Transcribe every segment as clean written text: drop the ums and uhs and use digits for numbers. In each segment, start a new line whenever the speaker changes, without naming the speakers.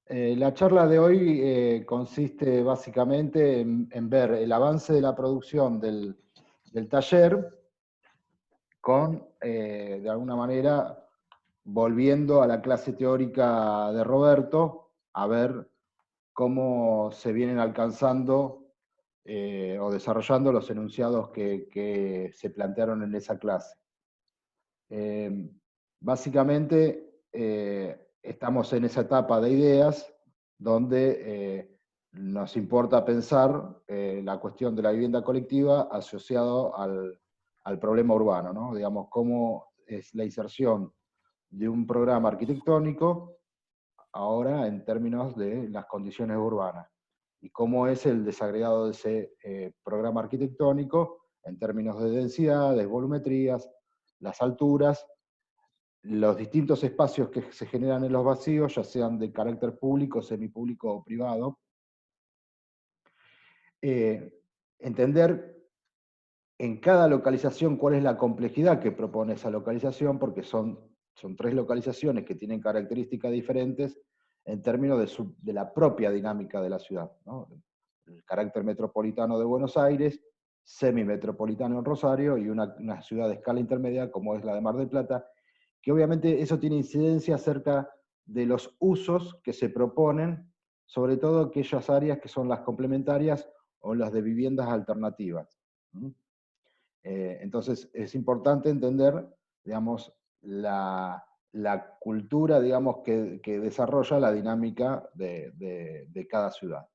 La charla de hoy consiste básicamente en ver el avance de la producción del taller con, de alguna manera, volviendo a la clase teórica de Roberto, a ver cómo se vienen alcanzando o desarrollando los enunciados que se plantearon en esa clase. Eh, Básicamente, estamos en esa etapa de ideas donde nos importa pensar la cuestión de la vivienda colectiva asociado al problema urbano, ¿no? Digamos, cómo es la inserción de un programa arquitectónico ahora en términos de las condiciones urbanas y cómo es el desagregado de ese programa arquitectónico en términos de densidades, volumetrías, las alturas, los distintos espacios que se generan en los vacíos, ya sean de carácter público, semipúblico o privado. Entender en cada localización cuál es la complejidad que propone esa localización, porque son tres localizaciones que tienen características diferentes en términos de la propia dinámica de la ciudad, ¿no? El carácter metropolitano de Buenos Aires, semimetropolitano en Rosario, y una ciudad de escala intermedia como es la de Mar del Plata, que obviamente eso tiene incidencia acerca de los usos que se proponen, sobre todo aquellas áreas que son las complementarias o las de viviendas alternativas. Entonces es importante entender, digamos, la cultura, digamos, que desarrolla la dinámica de cada ciudad.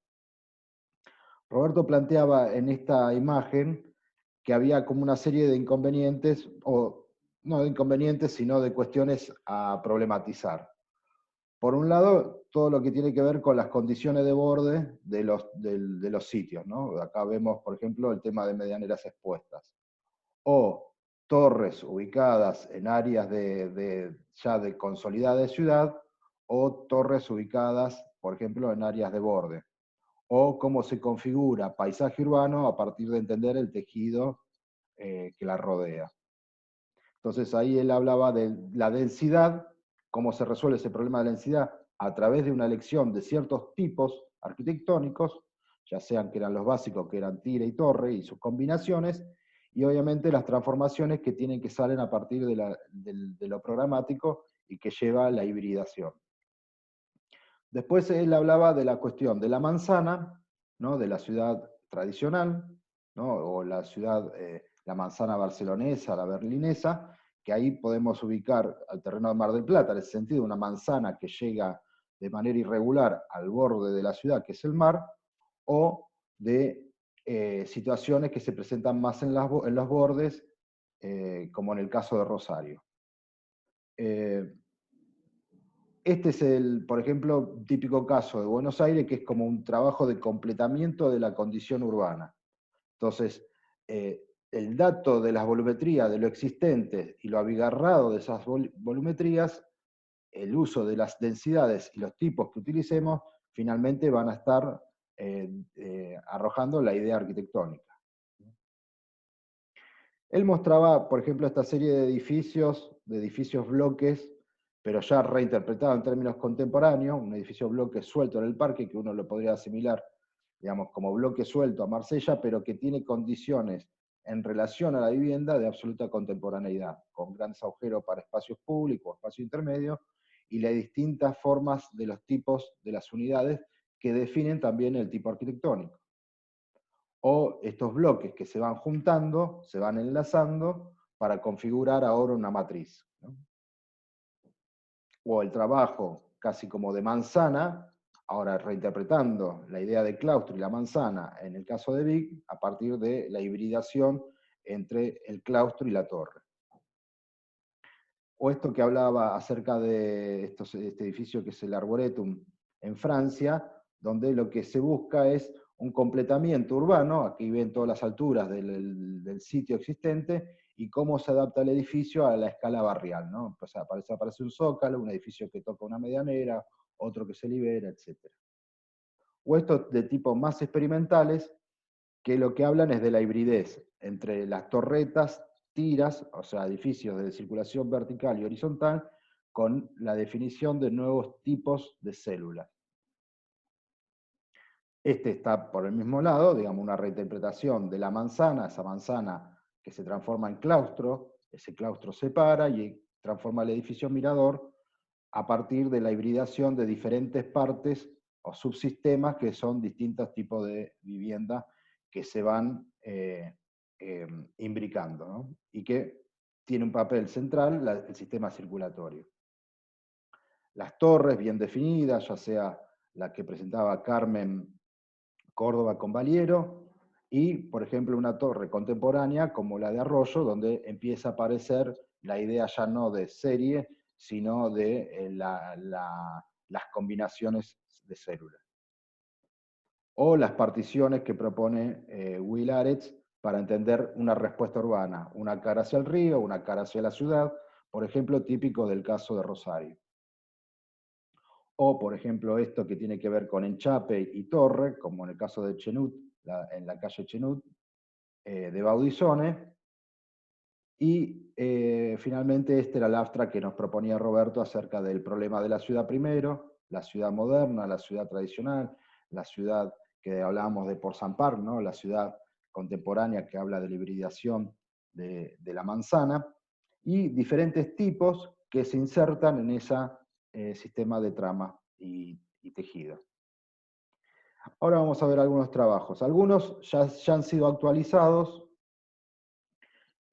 Roberto planteaba en esta imagen que había como una serie de inconvenientes, o no de inconvenientes, sino de cuestiones a problematizar. Por un lado, todo lo que tiene que ver con las condiciones de borde de los sitios, ¿no? Acá vemos, por ejemplo, el tema de medianeras expuestas. O torres ubicadas en áreas ya de consolidada ciudad, o torres ubicadas, por ejemplo, en áreas de borde. O cómo se configura paisaje urbano a partir de entender el tejido que la rodea. Entonces ahí él hablaba de la densidad, cómo se resuelve ese problema de la densidad a través de una elección de ciertos tipos arquitectónicos, ya sean que eran los básicos, que eran tira y torre y sus combinaciones, y obviamente las transformaciones que tienen que salen a partir de lo programático y que lleva a la hibridación. Después él hablaba de la cuestión de la manzana, ¿no? De la ciudad tradicional, ¿no? O la ciudad, la manzana barcelonesa, la berlinesa, que ahí podemos ubicar al terreno de Mar del Plata, en ese sentido, una manzana que llega de manera irregular al borde de la ciudad, que es el mar, o de situaciones que se presentan más en los bordes, como en el caso de Rosario. Este es por ejemplo, típico caso de Buenos Aires, que es como un trabajo de completamiento de la condición urbana. Entonces, el dato de las volumetrías, de lo existente y lo abigarrado de esas volumetrías, el uso de las densidades y los tipos que utilicemos, finalmente van a estar arrojando la idea arquitectónica. Él mostraba, por ejemplo, esta serie de edificios bloques, pero ya reinterpretado en términos contemporáneos, un edificio bloque suelto en el parque, que uno lo podría asimilar, digamos, como bloque suelto a Marsella, pero que tiene condiciones en relación a la vivienda de absoluta contemporaneidad, con grandes agujeros para espacios públicos, espacios intermedios, y las distintas formas de los tipos de las unidades que definen también el tipo arquitectónico. O estos bloques que se van juntando, se van enlazando para configurar ahora una matriz, ¿no? O el trabajo casi como de manzana, ahora reinterpretando la idea de claustro y la manzana en el caso de Vic, a partir de la hibridación entre el claustro y la torre. O esto que hablaba acerca de este edificio que es el Arboretum en Francia, donde lo que se busca es un completamiento urbano, aquí ven todas las alturas del sitio existente, y cómo se adapta el edificio a la escala barrial, ¿no? O sea, aparece un zócalo, un edificio que toca una medianera, otro que se libera, etc. O estos de tipo más experimentales, que lo que hablan es de la hibridez entre las torretas, tiras, o sea, edificios de circulación vertical y horizontal, con la definición de nuevos tipos de células. Este está por el mismo lado, digamos, una reinterpretación de la manzana, esa manzana que se transforma en claustro, ese claustro se para y transforma el edificio mirador a partir de la hibridación de diferentes partes o subsistemas que son distintos tipos de vivienda que se van imbricando, ¿no? Y que tiene un papel central el sistema circulatorio. Las torres bien definidas, ya sea la que presentaba Carmen Córdoba con Valiero, y, por ejemplo, una torre contemporánea como la de Arroyo, donde empieza a aparecer la idea ya no de serie, sino de las combinaciones de células. O las particiones que propone Will Aretz para entender una respuesta urbana, una cara hacia el río, una cara hacia la ciudad, por ejemplo, típico del caso de Rosario. O, por ejemplo, esto que tiene que ver con enchape y torre, como en el caso de Chenoute, en la calle Chenoute, de Baudisone. Y finalmente este era el abstract que nos proponía Roberto acerca del problema de la ciudad primero, la ciudad moderna, la ciudad tradicional, la ciudad que hablábamos de Port-Saint-Parc, ¿no? La ciudad contemporánea que habla de la hibridación de la manzana, y diferentes tipos que se insertan en ese sistema de trama y tejido. Ahora vamos a ver algunos trabajos. Algunos ya han sido actualizados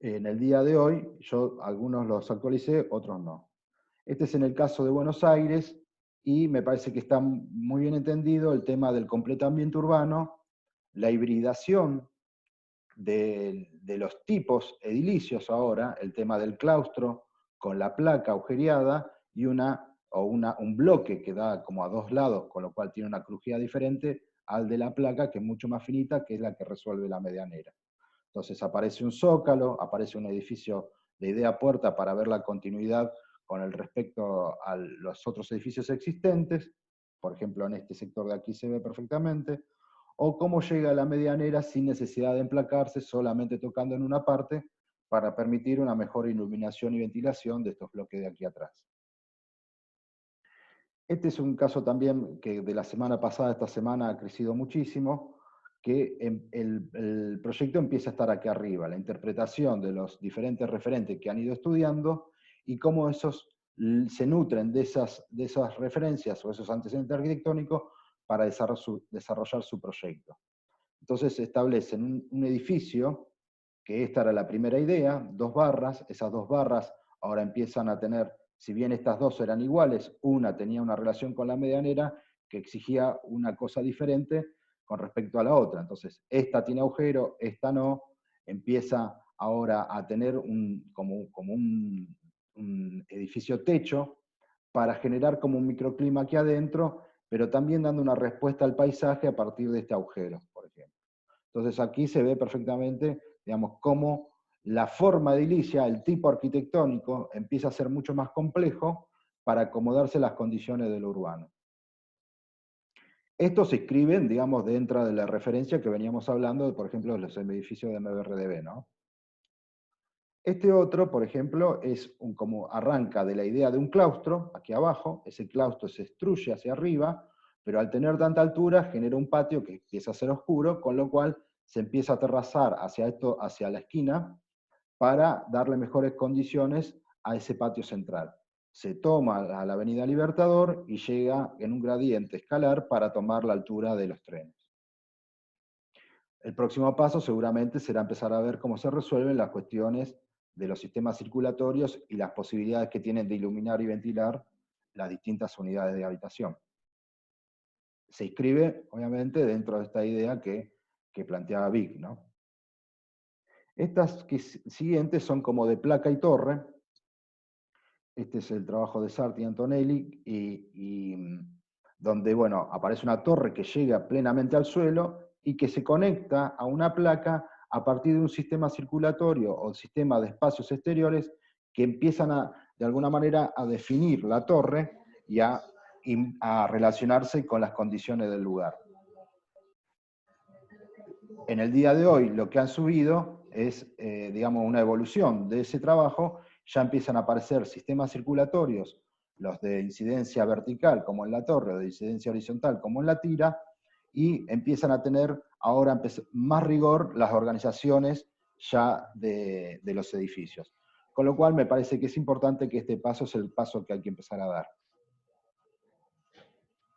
en el día de hoy. Yo algunos los actualicé, otros no. Este es en el caso de Buenos Aires, y me parece que está muy bien entendido el tema del completamiento urbano, la hibridación de los tipos edilicios ahora, el tema del claustro con la placa agujereada y un bloque que da como a dos lados, con lo cual tiene una crujía diferente al de la placa, que es mucho más finita, que es la que resuelve la medianera. Entonces aparece un zócalo, aparece un edificio de idea puerta para ver la continuidad con el respecto a los otros edificios existentes, por ejemplo en este sector de aquí se ve perfectamente, o cómo llega a la medianera sin necesidad de emplacarse, solamente tocando en una parte para permitir una mejor iluminación y ventilación de estos bloques de aquí atrás. Este es un caso también que de la semana pasada, esta semana ha crecido muchísimo, que el proyecto empieza a estar aquí arriba, la interpretación de los diferentes referentes que han ido estudiando y cómo esos se nutren de esas referencias o esos antecedentes arquitectónicos para desarrollar su proyecto. Entonces se establecen un edificio, que esta era la primera idea, 2 barras, esas 2 barras ahora empiezan a tener, si bien estas dos eran iguales, una tenía una relación con la medianera que exigía una cosa diferente con respecto a la otra. Entonces, esta tiene agujero, esta no, empieza ahora a tener como un edificio techo para generar como un microclima aquí adentro, pero también dando una respuesta al paisaje a partir de este agujero, por ejemplo. Entonces aquí se ve perfectamente, digamos, cómo la forma edilicia, el tipo arquitectónico, empieza a ser mucho más complejo para acomodarse a las condiciones de lo urbano. Estos se inscriben, digamos, dentro de la referencia que veníamos hablando, por ejemplo, de los edificios de MBRDB, ¿no? Este otro, por ejemplo, es como arranca de la idea de un claustro, aquí abajo, ese claustro se extruye hacia arriba, pero al tener tanta altura genera un patio que empieza a ser oscuro, con lo cual se empieza a terrazar hacia la esquina, para darle mejores condiciones a ese patio central. Se toma a la Avenida Libertador y llega en un gradiente escalar para tomar la altura de los trenes. El próximo paso seguramente será empezar a ver cómo se resuelven las cuestiones de los sistemas circulatorios y las posibilidades que tienen de iluminar y ventilar las distintas unidades de habitación. Se inscribe, obviamente, dentro de esta idea que planteaba Vic, ¿no? Estas siguientes son como de placa y torre. Este es el trabajo de Sarti y Antonelli, donde, bueno, aparece una torre que llega plenamente al suelo y que se conecta a una placa a partir de un sistema circulatorio o sistema de espacios exteriores que empiezan de alguna manera a definir la torre y a relacionarse con las condiciones del lugar. En el día de hoy lo que han subido es, digamos, una evolución de ese trabajo. Ya empiezan a aparecer sistemas circulatorios, los de incidencia vertical como en la torre, o de incidencia horizontal como en la tira, y empiezan a tener ahora más rigor las organizaciones ya de los edificios. Con lo cual me parece que es importante que este paso es el paso que hay que empezar a dar.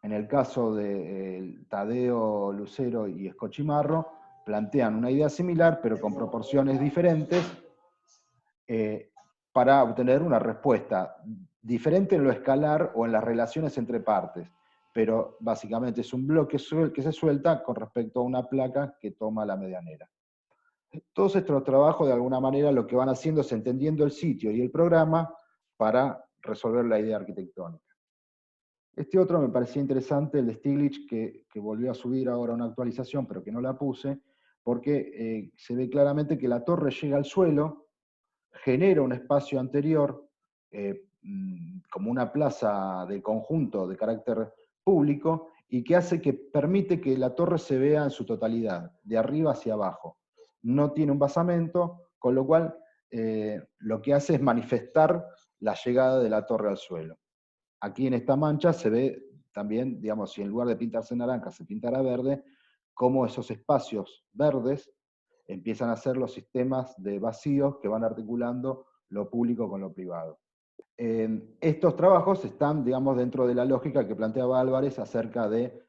En el caso de Tadeo, Lucero y Escochimarro, plantean una idea similar, pero con proporciones diferentes, para obtener una respuesta diferente en lo escalar o en las relaciones entre partes, pero básicamente es un bloque que se suelta con respecto a una placa que toma la medianera. Todos estos trabajos, de alguna manera, lo que van haciendo es entendiendo el sitio y el programa para resolver la idea arquitectónica. Este otro me parecía interesante, el de Stiglitz, que volvió a subir ahora una actualización, pero que no la puse, porque se ve claramente que la torre llega al suelo, genera un espacio anterior, como una plaza de conjunto de carácter público, y que hace que permite que la torre se vea en su totalidad, de arriba hacia abajo. No tiene un basamento, con lo cual lo que hace es manifestar la llegada de la torre al suelo. Aquí en esta mancha se ve también, digamos, si en lugar de pintarse naranja se pintara verde, cómo esos espacios verdes empiezan a ser los sistemas de vacíos que van articulando lo público con lo privado. Estos trabajos están, digamos, dentro de la lógica que planteaba Álvarez acerca de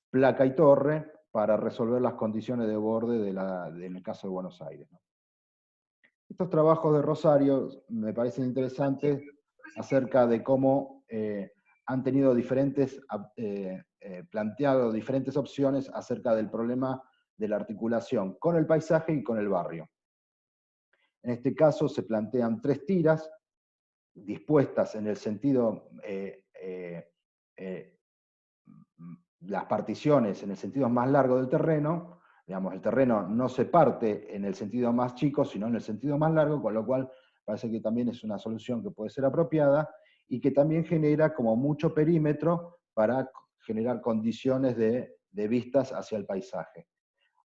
placa y torre para resolver las condiciones de borde en el caso de Buenos Aires, ¿no? Estos trabajos de Rosario me parecen interesantes acerca de cómo han tenido planteado diferentes opciones acerca del problema de la articulación con el paisaje y con el barrio. En este caso se plantean 3 tiras dispuestas en el sentido, las particiones en el sentido más largo del terreno. Digamos, el terreno no se parte en el sentido más chico, sino en el sentido más largo, con lo cual parece que también es una solución que puede ser apropiada y que también genera como mucho perímetro para generar condiciones de vistas hacia el paisaje.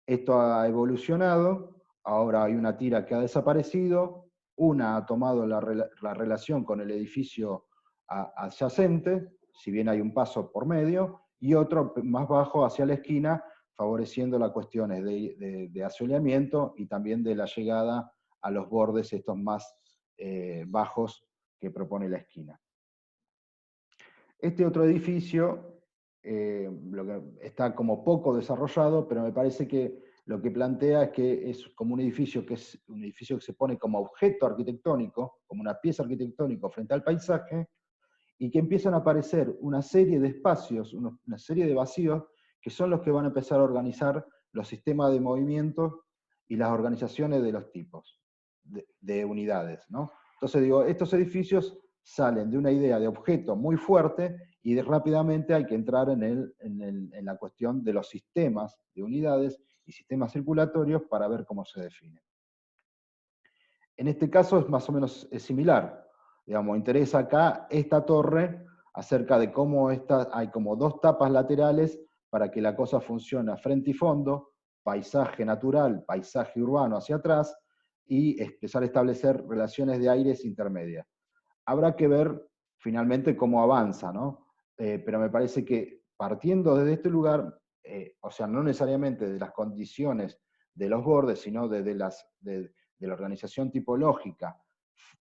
Esto ha evolucionado, ahora hay una tira que ha desaparecido, una ha tomado la relación con el edificio adyacente, si bien hay un paso por medio, y otro más bajo hacia la esquina, favoreciendo las cuestiones de asoleamiento y también de la llegada a los bordes estos más bajos que propone la esquina. Este otro edificio lo que está como poco desarrollado, pero me parece que lo que plantea es que es como un edificio que se pone como objeto arquitectónico, como una pieza arquitectónica frente al paisaje, y que empiezan a aparecer una serie de espacios, una serie de vacíos, que son los que van a empezar a organizar los sistemas de movimiento y las organizaciones de los tipos de unidades, ¿no? Entonces digo, estos edificios salen de una idea de objeto muy fuerte y rápidamente hay que entrar en la cuestión de los sistemas de unidades y sistemas circulatorios para ver cómo se definen. En este caso es más o menos similar. Digamos, interesa acá esta torre acerca de cómo hay como 2 tapas laterales para que la cosa funcione a frente y fondo, paisaje natural, paisaje urbano hacia atrás, y empezar a establecer relaciones de aires intermedias. Habrá que ver finalmente cómo avanza, ¿no? Pero me parece que partiendo desde este lugar, o sea, no necesariamente de las condiciones de los bordes, sino de la organización tipológica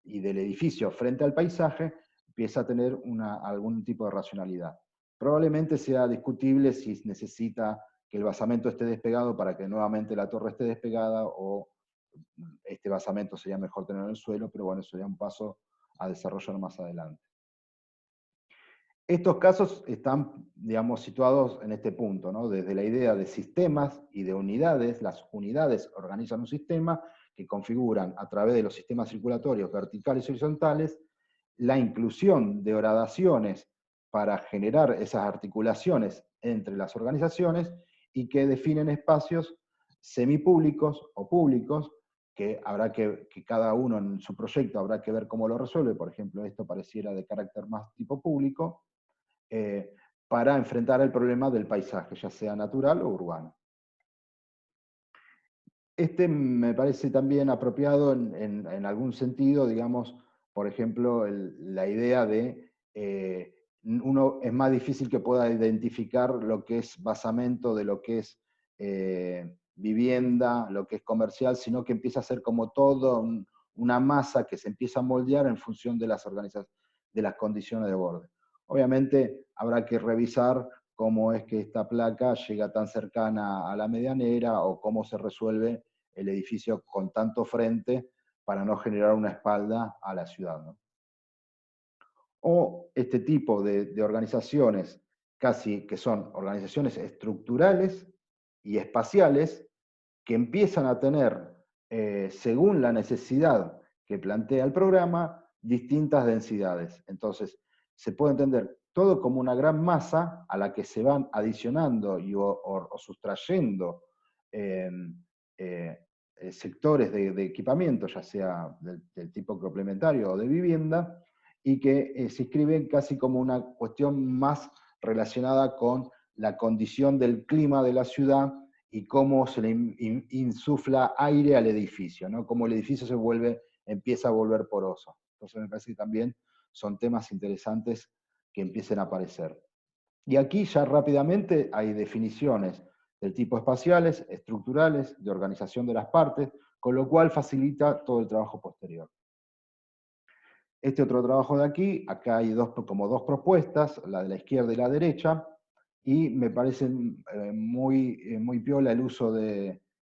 y del edificio frente al paisaje, empieza a tener algún tipo de racionalidad. Probablemente sea discutible si necesita que el basamento esté despegado para que nuevamente la torre esté despegada, o este basamento sería mejor tenerlo en el suelo, pero bueno, eso sería un paso a desarrollar más adelante. Estos casos están, digamos, situados en este punto, ¿no? Desde la idea de sistemas y de unidades. Las unidades organizan un sistema que configuran a través de los sistemas circulatorios verticales y horizontales la inclusión de horadaciones para generar esas articulaciones entre las organizaciones y que definen espacios semipúblicos o públicos que cada uno en su proyecto habrá que ver cómo lo resuelve. Por ejemplo, esto pareciera de carácter más tipo público, para enfrentar el problema del paisaje, ya sea natural o urbano. Este me parece también apropiado en algún sentido, digamos, por ejemplo, la idea de uno es más difícil que pueda identificar lo que es basamento de lo que es vivienda, lo que es comercial, sino que empieza a ser como todo una masa que se empieza a moldear en función de las de las condiciones de borde. Obviamente habrá que revisar cómo es que esta placa llega tan cercana a la medianera o cómo se resuelve el edificio con tanto frente para no generar una espalda a la ciudad, ¿no? O este tipo de organizaciones casi que son organizaciones estructurales y espaciales que empiezan a tener, según la necesidad que plantea el programa, distintas densidades. Entonces, se puede entender todo como una gran masa a la que se van adicionando o sustrayendo eh, eh, sectores de equipamiento, ya sea del tipo complementario o de vivienda, y que se inscriben casi como una cuestión más relacionada con la condición del clima de la ciudad y cómo se le insufla aire al edificio, ¿no? Cómo el edificio empieza a volver poroso. Entonces me parece que también son temas interesantes que empiecen a aparecer. Y aquí ya rápidamente hay definiciones del tipo espaciales, estructurales, de organización de las partes, con lo cual facilita todo el trabajo posterior. Este otro trabajo de aquí, acá hay como dos propuestas, la de la izquierda y la derecha, y me parece muy piola el uso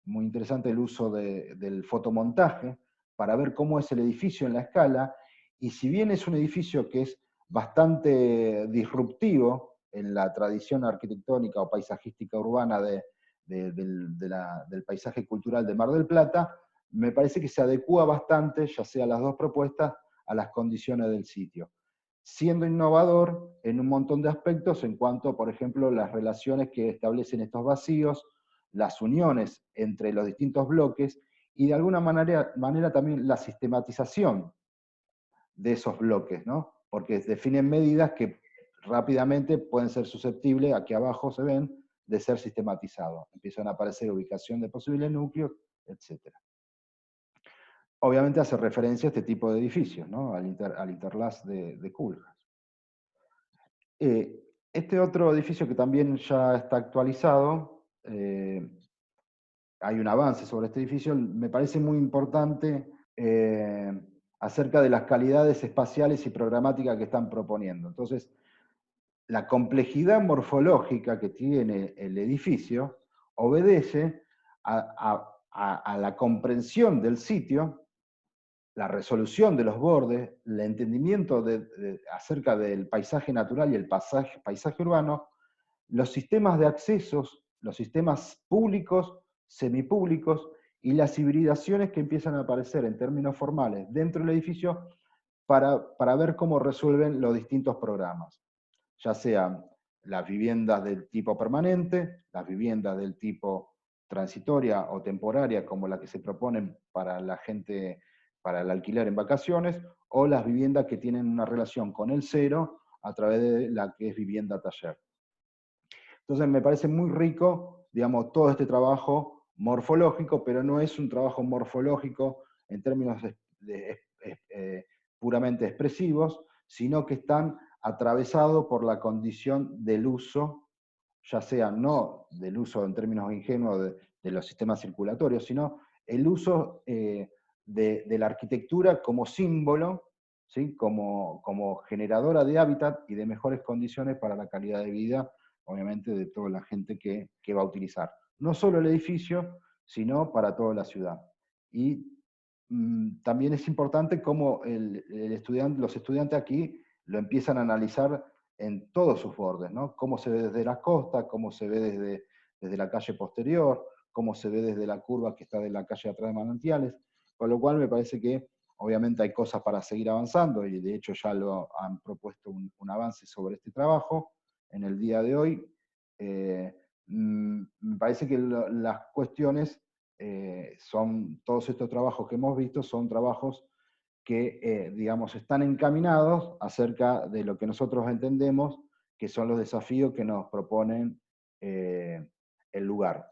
muy interesante el uso del fotomontaje para ver cómo es el edificio en la escala, y si bien es un edificio que es bastante disruptivo en la tradición arquitectónica o paisajística urbana del paisaje cultural de Mar del Plata, me parece que se adecua bastante, ya sea las dos propuestas, a las condiciones del sitio, siendo innovador en un montón de aspectos en cuanto, por ejemplo, las relaciones que establecen estos vacíos, las uniones entre los distintos bloques y de alguna manera también la sistematización de esos bloques, ¿no? Porque definen medidas que rápidamente pueden ser susceptibles, aquí abajo se ven, de ser sistematizados. Empiezan a aparecer ubicación de posibles núcleos, etc. Obviamente hace referencia a este tipo de edificios, ¿no? Al Interlaz de Culjas. Este otro edificio que también ya está actualizado, hay un avance sobre este edificio, me parece muy importante acerca de las calidades espaciales y programáticas que están proponiendo. Entonces, la complejidad morfológica que tiene el edificio obedece a la comprensión del sitio, la resolución de los bordes, el entendimiento acerca del paisaje natural y el paisaje urbano, los sistemas de accesos, los sistemas públicos, semipúblicos y las hibridaciones que empiezan a aparecer en términos formales dentro del edificio para ver cómo resuelven los distintos programas, ya sean las viviendas del tipo permanente, las viviendas del tipo transitoria o temporaria, como la que se proponen para la gente, para el alquiler en vacaciones, o las viviendas que tienen una relación con el cero a través de la que es vivienda taller. Entonces me parece muy rico, digamos, todo este trabajo morfológico, pero no es un trabajo morfológico en términos puramente expresivos, sino que están atravesados por la condición del uso, ya sea no del uso en términos ingenuos de los sistemas circulatorios, sino el uso de la arquitectura como símbolo, ¿sí? como generadora de hábitat y de mejores condiciones para la calidad de vida, obviamente, de toda la gente que va a utilizar. No solo el edificio, sino para toda la ciudad. Y también es importante cómo los estudiantes aquí lo empiezan a analizar en todos sus bordes, ¿no? Cómo se ve desde la costa, cómo se ve desde la calle posterior, cómo se ve desde la curva que está de la calle atrás de Manantiales, con lo cual me parece que obviamente hay cosas para seguir avanzando y de hecho ya lo han propuesto un avance sobre este trabajo en el día de hoy. Me parece que las cuestiones son, todos estos trabajos que hemos visto son trabajos que, digamos, están encaminados acerca de lo que nosotros entendemos que son los desafíos que nos proponen el lugar.